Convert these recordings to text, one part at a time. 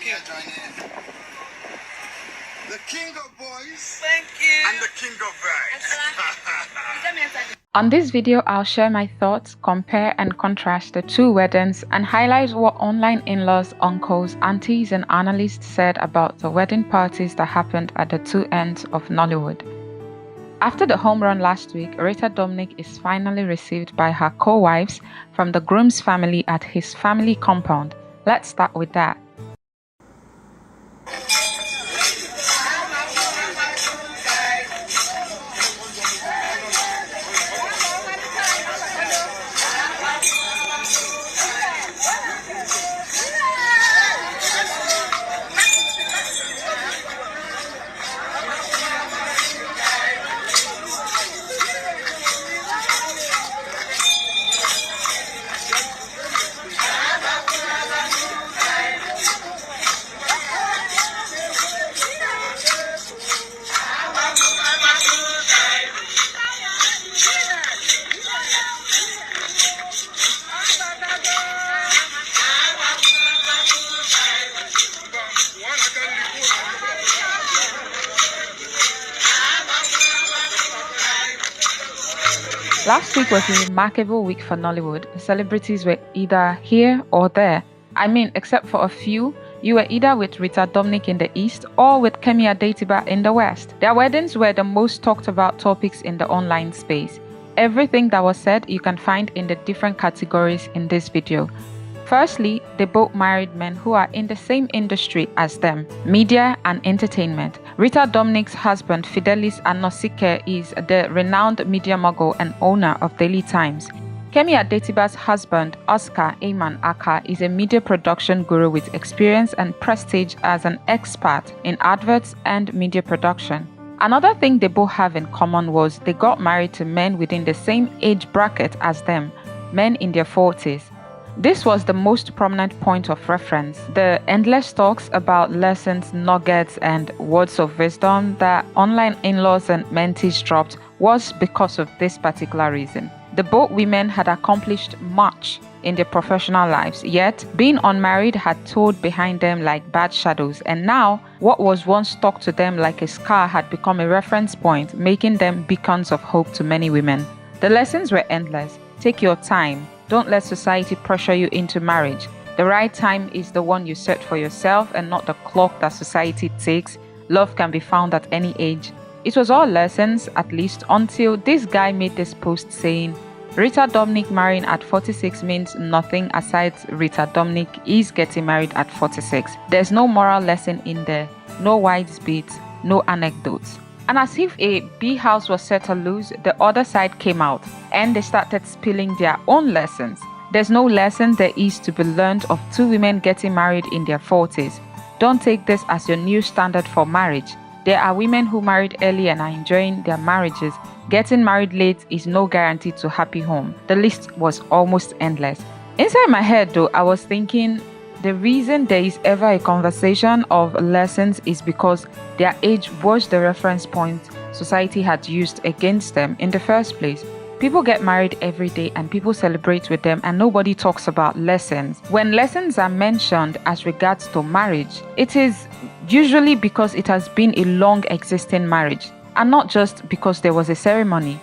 Thank you. The king of boys. Thank you. And the king of brides. On this video, I'll share my thoughts, compare and contrast the two weddings, and highlight what online in-laws, uncles, aunties and analysts said about the wedding parties that happened at the two ends of Nollywood. After the home run last week, Rita Dominic is finally received by her co-wives from the groom's family at his family compound. Let's start with that. Last week was a remarkable week for Nollywood. Celebrities were either here or there. I mean, except for a few, you were either with Rita Dominic in the East or with Kemi Adetiba in the West. Their weddings were the most talked about topics in the online space. Everything that was said you can find in the different categories in this video. Firstly, they both married men who are in the same industry as them, media and entertainment. Rita Dominic's husband, Fidelis Anosike, is the renowned media mogul and owner of Daily Times. Kemi Adetiba's husband, Oscar Ayman Aka, is a media production guru with experience and prestige as an expert in adverts and media production. Another thing they both have in common was they got married to men within the same age bracket as them, men in their 40s. This was the most prominent point of reference. The endless talks about lessons, nuggets, and words of wisdom that online in-laws and mentees dropped was because of this particular reason. The both women had accomplished much in their professional lives, yet being unmarried had told behind them like bad shadows, and now what was once stuck to them like a scar had become a reference point, making them beacons of hope to many women. The lessons were endless. Take your time. Don't let society pressure you into marriage. The right time is the one you set for yourself and not the clock that society takes. Love can be found at any age. It was all lessons, at least, until this guy made this post saying, Rita Dominic marrying at 46 means nothing aside Rita Dominic is getting married at 46. There's no moral lesson in there, no wise beats, no anecdotes. And as if a bee house was set loose, the other side came out and they started spilling their own lessons. There's no lesson there is to be learned of two women getting married in their 40s. Don't take this as your new standard for marriage. There are women who married early and are enjoying their marriages. Getting married late is no guarantee to happy home. The list was almost endless. Inside my head though, I was thinking, the reason there is ever a conversation of lessons is because their age was the reference point society had used against them in the first place. People get married every day and people celebrate with them and nobody talks about lessons. When lessons are mentioned as regards to marriage, it is usually because it has been a long existing marriage and not just because there was a ceremony.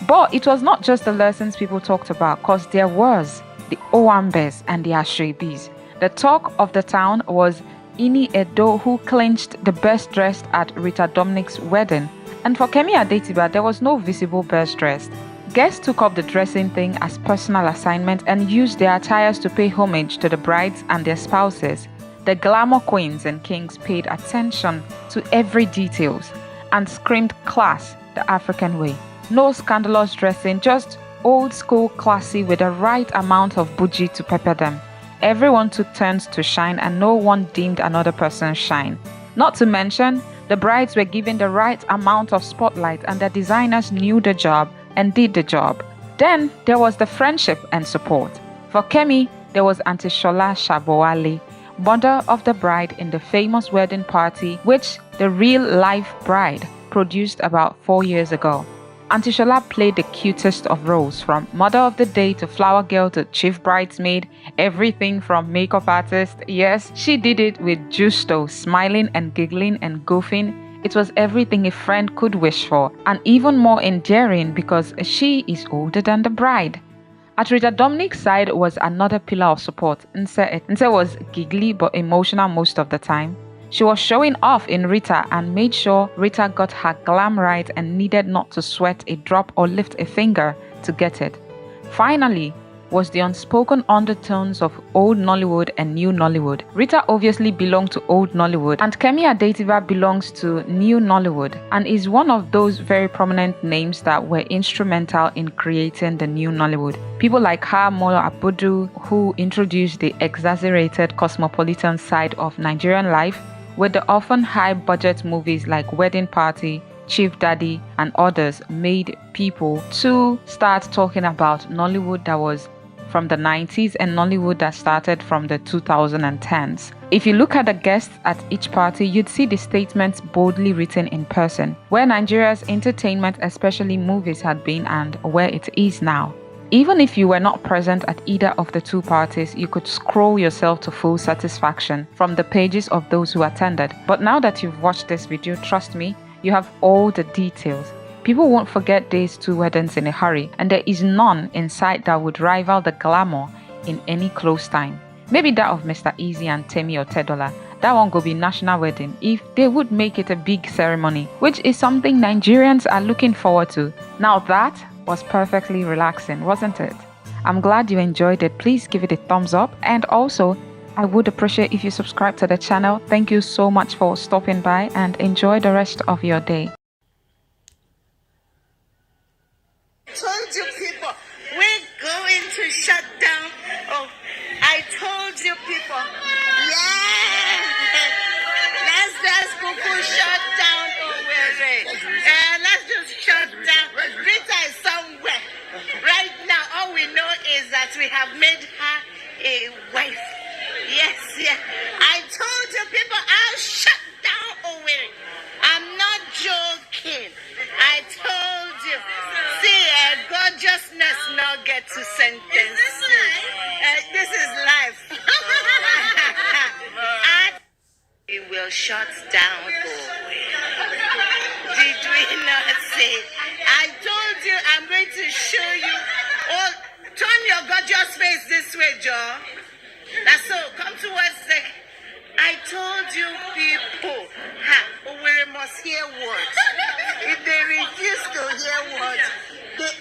But it was not just the lessons people talked about, because there was the Owambes and the Ashrebis. The talk of the town was Ini Edo, who clinched the best dressed at Rita Dominic's wedding. And for Kemi Adetiba, there was no visible best dressed. Guests took up the dressing thing as personal assignment and used their attires to pay homage to the brides and their spouses. The glamour queens and kings paid attention to every details and screamed class the African way. No scandalous dressing, just old school classy with the right amount of bougie to pepper them. Everyone took turns to shine and no one dimmed another person's shine. Not to mention, the brides were given the right amount of spotlight and the designers knew the job and did the job. Then there was the friendship and support. For Kemi, there was Auntie Shola Shabowale, mother of the bride in the famous wedding party which the real life bride produced about 4 years ago. Auntie Shola played the cutest of roles, from mother of the day to flower girl to chief bridesmaid, everything from makeup artist. Yes, she did it with gusto, smiling and giggling and goofing. It was everything a friend could wish for, and even more endearing because she is older than the bride. At Rita Dominic's side was another pillar of support. Nse was giggly but emotional most of the time. She was showing off in Rita and made sure Rita got her glam right and needed not to sweat a drop or lift a finger to get it. Finally, was the unspoken undertones of old Nollywood and new Nollywood. Rita obviously belonged to old Nollywood, and Kemi Adetiba belongs to new Nollywood and is one of those very prominent names that were instrumental in creating the new Nollywood. People like her, Molo Abudu, who introduced the exaggerated cosmopolitan side of Nigerian life with the often high-budget movies like Wedding Party, Chief Daddy, and others, made people to start talking about Nollywood that was from the 90s and Nollywood that started from the 2010s. If you look at the guests at each party, you'd see the statements boldly written in person, where Nigeria's entertainment, especially movies, had been and where it is now. Even if you were not present at either of the two parties, you could scroll yourself to full satisfaction from the pages of those who attended. But now that you've watched this video, trust me, you have all the details. People won't forget these two weddings in a hurry, and there is none in sight that would rival the glamour in any close time. Maybe that of Mr. Easy and Temi Otedola. That one go be national wedding if they would make it a big ceremony, which is something Nigerians are looking forward to. Now that was perfectly relaxing, wasn't it? I'm glad you enjoyed it. Please give it a thumbs up, and also I would appreciate if you subscribe to the channel. Thank you so much for stopping by, and enjoy the rest of your day. Told you people, we're going to shut down. Oh, I told you people. Yeah. Let's go shut down. Oh, let's just shut down. Rita is somewhere. Right now, all we know is that we have made her a wife. Yes. I told you people, I'll shut down Owerri. I'm not joking. I told you. See, gorgeousness not get to sentence. This is life. We will shut down Owerri. Did we not say? I told you I'm going to show you. Oh, turn your gorgeous face this way, Joe. That's all. Come towards the. I told you people, Owerri must hear words. If they refuse to hear words, they are